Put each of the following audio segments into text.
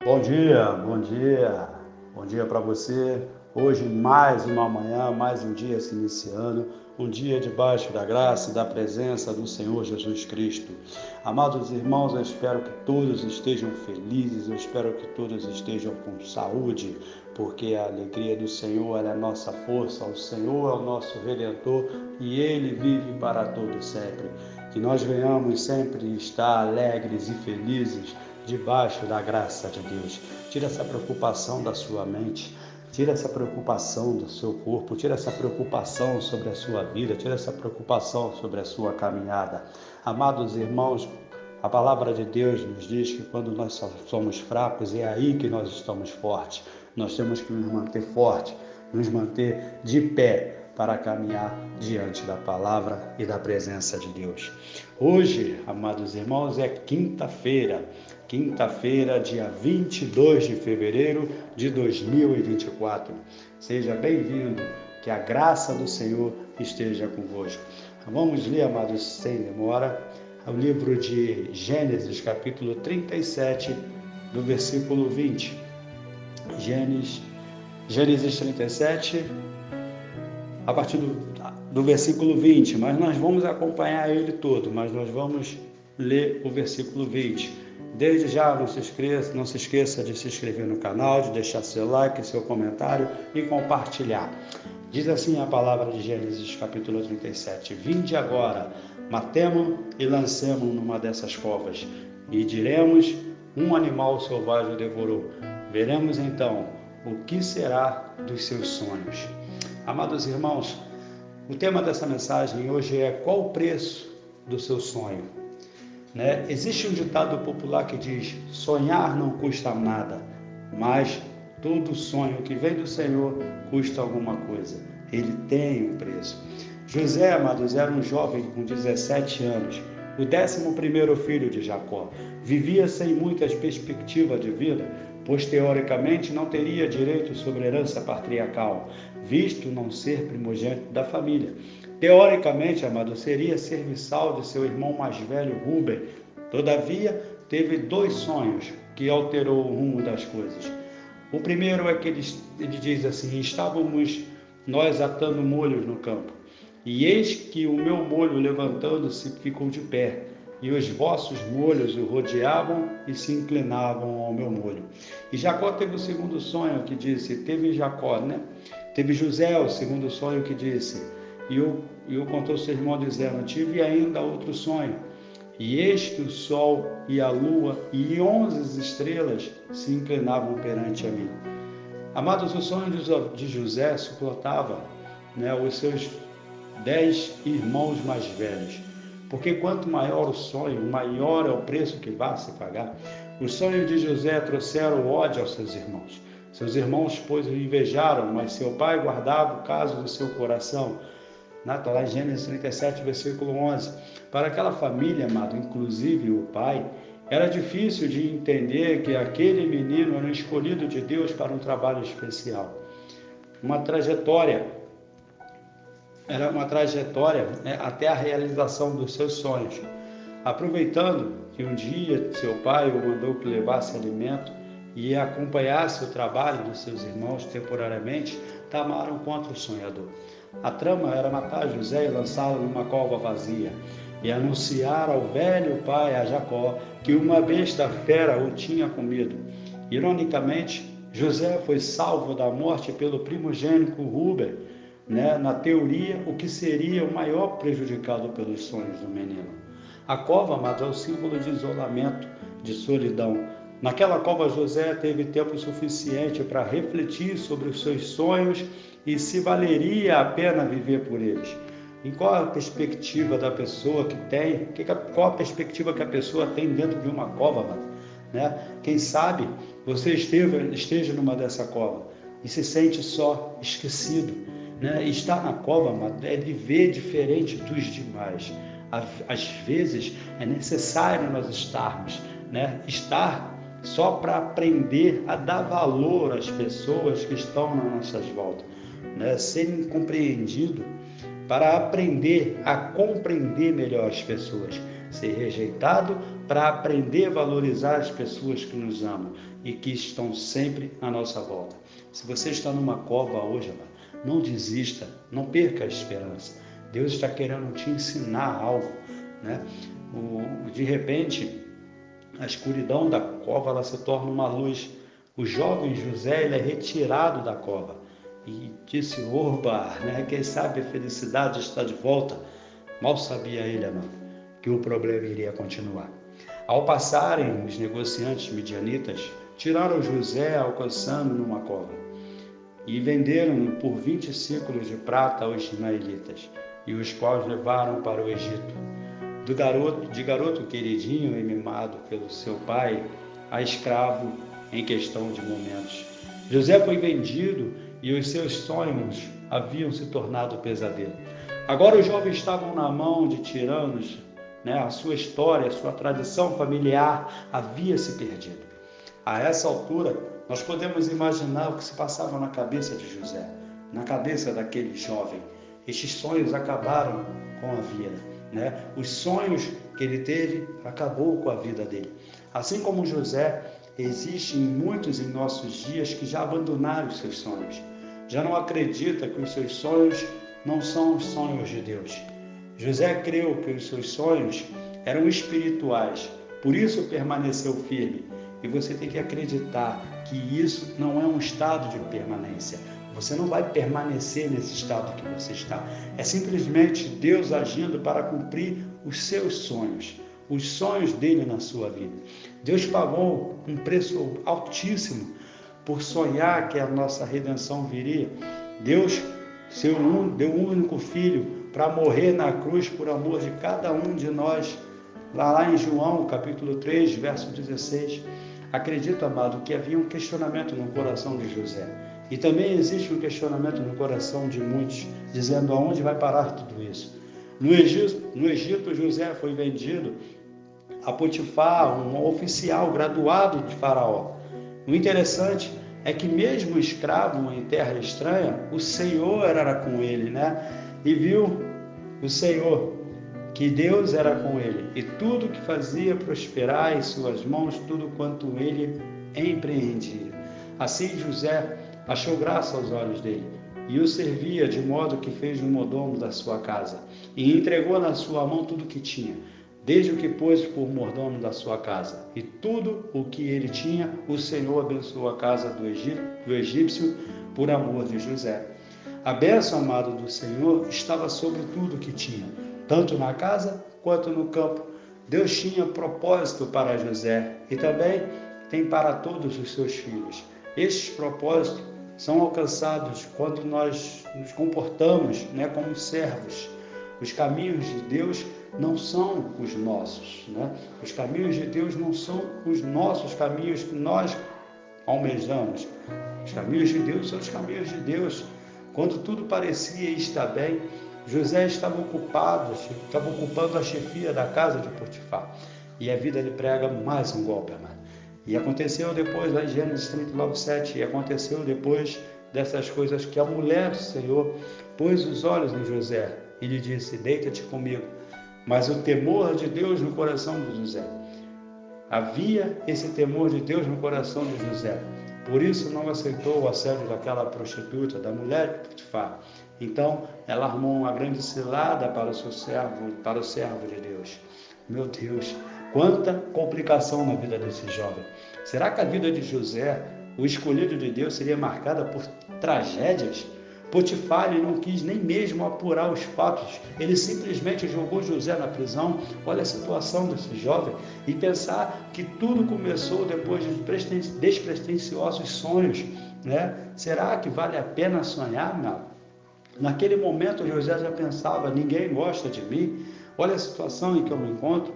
Bom dia, bom dia, bom dia para você. Hoje mais uma manhã, mais um dia se iniciando, um dia debaixo da graça e da presença do Senhor Jesus Cristo. Amados irmãos, eu espero que todos estejam felizes, eu espero que todos estejam com saúde, porque a alegria do Senhor é a nossa força, o Senhor é o nosso Redentor e Ele vive para todo sempre. Que nós venhamos sempre estar alegres e felizes debaixo da graça de Deus. Tira essa preocupação da sua mente, tira essa preocupação do seu corpo, tira essa preocupação sobre a sua vida, tira essa preocupação sobre a sua caminhada. Amados irmãos, a palavra de Deus nos diz que quando nós somos fracos, é aí que nós estamos fortes. Nós temos que nos manter fortes, nos manter de pé para caminhar diante da palavra e da presença de Deus. Hoje, amados irmãos, é quinta-feira, dia 22 de fevereiro de 2024. Seja bem-vindo, que a graça do Senhor esteja convosco. Vamos ler, amados, sem demora, o livro de Gênesis, capítulo 37, do versículo 20. Gênesis 37, a partir do versículo 20, mas nós vamos acompanhar ele todo, mas nós vamos ler o versículo 20. Desde já, não se esqueça de se inscrever no canal, de deixar seu like, seu comentário e compartilhar. Diz assim a palavra de Gênesis, capítulo 37. Vinde agora, matemo e lancemo numa dessas covas, e diremos, um animal selvagem o devorou. Veremos então o que será dos seus sonhos. Amados irmãos, o tema dessa mensagem hoje é: qual o preço do seu sonho? Existe um ditado popular que diz: sonhar não custa nada, mas todo sonho que vem do Senhor custa alguma coisa. Ele tem um preço. José, amados, era um jovem com 17 anos, o 11º filho de Jacó. Vivia sem muitas perspectivas de vida, pois teoricamente não teria direito sobre herança patriarcal, visto não ser primogênito da família. Teoricamente, amado, seria serviçal de seu irmão mais velho, Rúben. Todavia, teve 2 sonhos que alterou o rumo das coisas. O primeiro é que ele diz assim: estávamos nós atando molhos no campo, e eis que o meu molho levantando-se ficou de pé, e os vossos molhos o rodeavam e se inclinavam ao meu molho. E Jacó teve o segundo sonho que disse, Teve José o segundo sonho que disse, e o contou seu irmão dizendo, tive ainda outro sonho, e eis que o sol e a lua e 11 estrelas se inclinavam perante a mim. Amados, o sonho de José suplantava os seus 10 irmãos mais velhos, porque quanto maior o sonho, maior é o preço que vai se pagar. Os sonhos de José trouxeram ódio aos seus irmãos. Seus irmãos, pois, o invejaram, mas seu pai guardava o caso do seu coração. Está lá em Gênesis 37, versículo 11. Para aquela família, amado, inclusive o pai, era difícil de entender que aquele menino era escolhido de Deus para um trabalho especial. Era uma trajetória até a realização dos seus sonhos. Aproveitando que um dia seu pai o mandou que levasse alimento e acompanhasse o trabalho dos seus irmãos temporariamente, tramaram contra o sonhador. A trama era matar José e lançá-lo numa cova vazia, e anunciar ao velho pai, a Jacó, que uma besta fera o tinha comido. Ironicamente, José foi salvo da morte pelo primogênito Rúben, na teoria, o que seria o maior prejudicado pelos sonhos do menino. A cova, amados, é o símbolo de isolamento, de solidão. Naquela cova, José teve tempo suficiente para refletir sobre os seus sonhos e se valeria a pena viver por eles. E qual a perspectiva da pessoa que tem? Qual a perspectiva que a pessoa tem dentro de uma cova, mano? Quem sabe você esteja numa dessa cova e se sente só, esquecido. Estar na cova, mano, é viver diferente dos demais. Às vezes é necessário nós estar só para aprender a dar valor às pessoas que estão nas nossas voltas, serem compreendido para aprender a compreender melhor as pessoas, ser rejeitado para aprender a valorizar as pessoas que nos amam. e que estão sempre à nossa volta. Se você está numa cova hoje, não desista, não perca a esperança. Deus está querendo te ensinar algo, né? De repente, a escuridão da cova ela se torna uma luz. O jovem José ele é retirado da cova e disse: oba, né? Quem sabe a felicidade está de volta. Mal sabia ele, amado, que o problema iria continuar. Ao passarem, os negociantes midianitas tiraram José alcançando numa cova e venderam-no por 20 ciclos de prata aos ismaelitas, e os quais levaram para o Egito. De garoto queridinho e mimado pelo seu pai, a escravo em questão de momentos. José foi vendido e os seus sonhos haviam se tornado pesadelo. Agora os jovens estavam na mão de tiranos, né? A sua história, a sua tradição familiar havia se perdido. A essa altura, nós podemos imaginar o que se passava na cabeça de José, na cabeça daquele jovem. Estes sonhos acabaram com a vida, né? Os sonhos que ele teve acabou com a vida dele. Assim como José, existem muitos em nossos dias que já abandonaram os seus sonhos. Já não acredita que os seus sonhos não são os sonhos de Deus. José creu que os seus sonhos eram espirituais, por isso permaneceu firme. E você tem que acreditar que isso não é um estado de permanência. Você não vai permanecer nesse estado que você está. É simplesmente Deus agindo para cumprir os seus sonhos, os sonhos dele na sua vida. Deus pagou um preço altíssimo por sonhar que a nossa redenção viria. Deus deu um único filho para morrer na cruz por amor de cada um de nós. Lá em João, capítulo 3, verso 16. Acredito, amado, que havia um questionamento no coração de José. E também existe um questionamento no coração de muitos, dizendo: aonde vai parar tudo isso? No Egito, José foi vendido a Potifar, um oficial graduado de Faraó. O interessante é que mesmo escravo em terra estranha, o Senhor era com ele, né? E viu o Senhor que Deus era com ele, e tudo que fazia prosperar em suas mãos, tudo quanto ele empreendia. Assim José achou graça aos olhos dele, e o servia de modo que fez um mordomo da sua casa, e entregou na sua mão tudo que tinha, desde o que pôs por mordomo da sua casa. E tudo o que ele tinha, o Senhor abençoou a casa do egípcio por amor de José. A bênção, amado, do Senhor estava sobre tudo que tinha, tanto na casa quanto no campo. Deus tinha propósito para José e também tem para todos os seus filhos. Estes propósitos são alcançados quando nós nos comportamos, né, como servos. Os caminhos de Deus não são os nossos, né? Os caminhos de Deus não são os nossos caminhos que nós almejamos. Os caminhos de Deus são os caminhos de Deus. Quando tudo parecia estar bem, José estava ocupando a chefia da casa de Potifar. E a vida lhe prega mais um golpe, amado. E aconteceu depois, lá em Gênesis 39:7, e aconteceu depois dessas coisas que a mulher do Senhor pôs os olhos em José e lhe disse: deita-te comigo. Mas o temor de Deus no coração de José. Havia esse temor de Deus no coração de José. Por isso não aceitou o assédio daquela prostituta, da mulher de Potifar. Então ela armou uma grande cilada para o servo de Deus. Meu Deus, quanta complicação na vida desse jovem. Será que a vida de José, o escolhido de Deus, seria marcada por tragédias? Potifar não quis nem mesmo apurar os fatos, ele simplesmente jogou José na prisão. Olha a situação desse jovem, e pensar que tudo começou depois de despretensiosos sonhos, né? Será que vale a pena sonhar, meu? Naquele momento José já pensava: ninguém gosta de mim, olha a situação em que eu me encontro.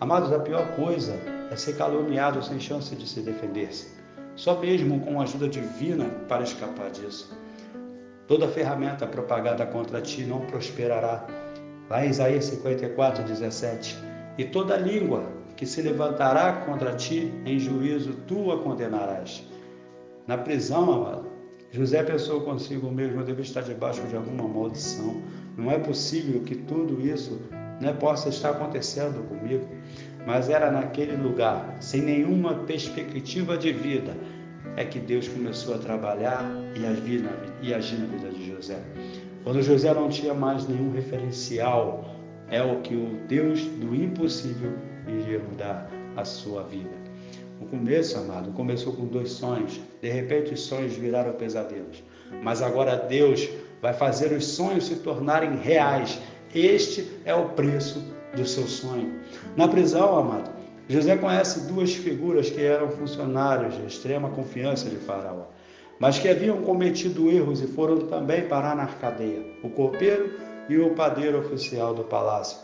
Amados, a pior coisa é ser caluniado sem chance de se defender-se, só mesmo com a ajuda divina para escapar disso. Toda ferramenta propagada contra ti não prosperará. Lá em Isaías 54:17. E toda língua que se levantará contra ti, em juízo tu a condenarás. Na prisão, amado, José pensou consigo mesmo: eu devo estar debaixo de alguma maldição. Não é possível que tudo isso, né, possa estar acontecendo comigo. mas era naquele lugar, sem nenhuma perspectiva de vida, é que Deus começou a trabalhar e agir na vida de José. Quando José não tinha mais nenhum referencial, é o que o Deus do impossível iria mudar a sua vida. O começo, amado, começou com 2 sonhos. De repente os sonhos viraram pesadelos. Mas agora Deus vai fazer os sonhos se tornarem reais. Este é o preço do seu sonho. Na prisão, amado, José conhece 2 figuras que eram funcionários de extrema confiança de Faraó, mas que haviam cometido erros e foram também parar na cadeia: o copeiro e o padeiro oficial do palácio.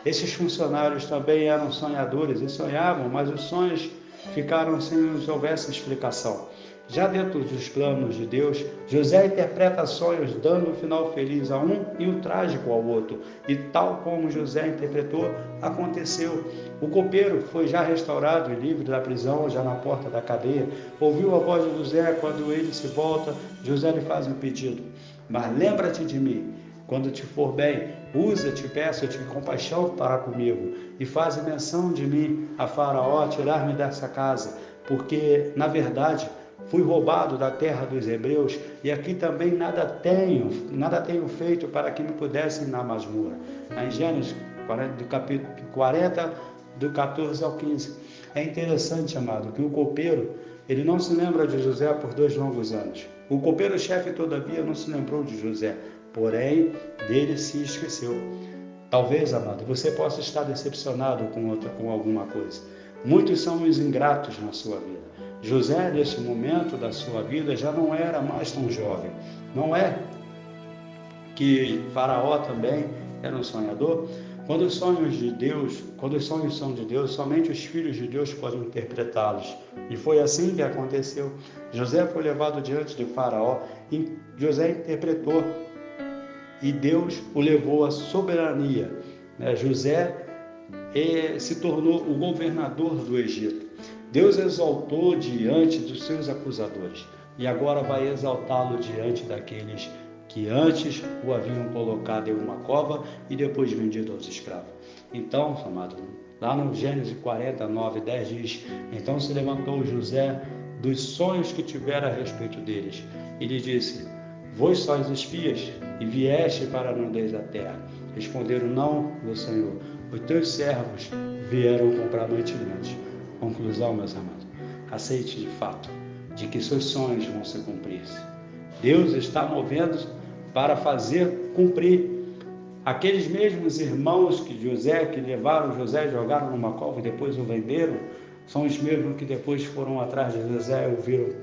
Esses funcionários também eram sonhadores e sonhavam, mas os sonhos ficaram sem que houvesse explicação. Já dentro dos planos de Deus, José interpreta sonhos, dando um final feliz a um e um trágico ao outro. E tal como José interpretou, aconteceu. O copeiro foi já restaurado e livre da prisão, já na porta da cadeia. Ouviu a voz de José. Quando ele se volta, José lhe faz um pedido: mas lembra-te de mim. Quando te for bem, usa-te, peço-te compaixão para comigo, e faze menção de mim a Faraó, tirar-me dessa casa, porque, na verdade, fui roubado da terra dos hebreus, e aqui também nada tenho feito para que me pudessem na masmorra. Em Gênesis 40, do capítulo 40, do 14 ao 15. É interessante, amado, que o copeiro, ele não se lembra de José por 2 longos anos. O copeiro-chefe, todavia, não se lembrou de José, porém, dele se esqueceu. Talvez, amado, você possa estar decepcionado com alguma coisa. Muitos são os ingratos na sua vida. José, nesse momento da sua vida, já não era mais tão jovem. Não é que Faraó também era um sonhador? Quando os sonhos são de Deus, somente os filhos de Deus podem interpretá-los. E foi assim que aconteceu. José foi levado diante de Faraó e José interpretou. E Deus o levou à soberania. José se tornou o governador do Egito. Deus exaltou diante dos seus acusadores e agora vai exaltá-lo diante daqueles que antes o haviam colocado em uma cova e depois vendido aos escravos. Então, amado, lá no Gênesis 40, 9, 10 diz: então se levantou José dos sonhos que tivera a respeito deles e lhe disse: vós sois espias e vieste para a nudez da terra. Responderam: não, meu Senhor, os teus servos vieram comprar mantimentos. Conclusão, meus amados, aceite de fato de que seus sonhos vão se cumprir. Deus está movendo para fazer cumprir. Aqueles mesmos irmãos que levaram José, jogaram numa cova e depois o venderam, são os mesmos que depois foram atrás de José e o viram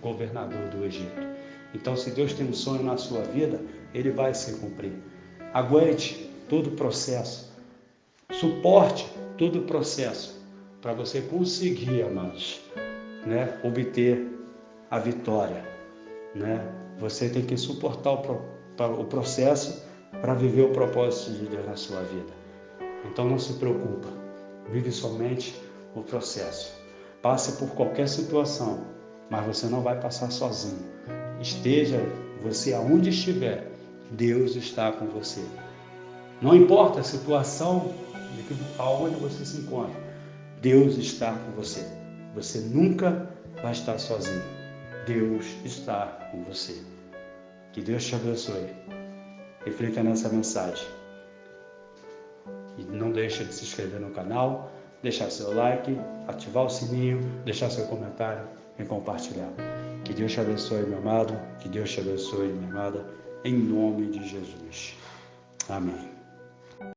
governador do Egito. Então, se Deus tem um sonho na sua vida, ele vai se cumprir. Aguente todo o processo, suporte todo o processo, para você conseguir, amados, obter a vitória. Você tem que suportar o processo para viver o propósito de Deus na sua vida. Então não se preocupa, vive somente o processo. Passe por qualquer situação, mas você não vai passar sozinho. Esteja você aonde estiver, Deus está com você. Não importa a situação aonde você se encontra, Deus está com você. Você nunca vai estar sozinho. Deus está com você. Que Deus te abençoe. Reflita nessa mensagem. E não deixe de se inscrever no canal, deixar seu like, ativar o sininho, deixar seu comentário e compartilhar. Que Deus te abençoe, meu amado. Que Deus te abençoe, minha amada. Em nome de Jesus. Amém.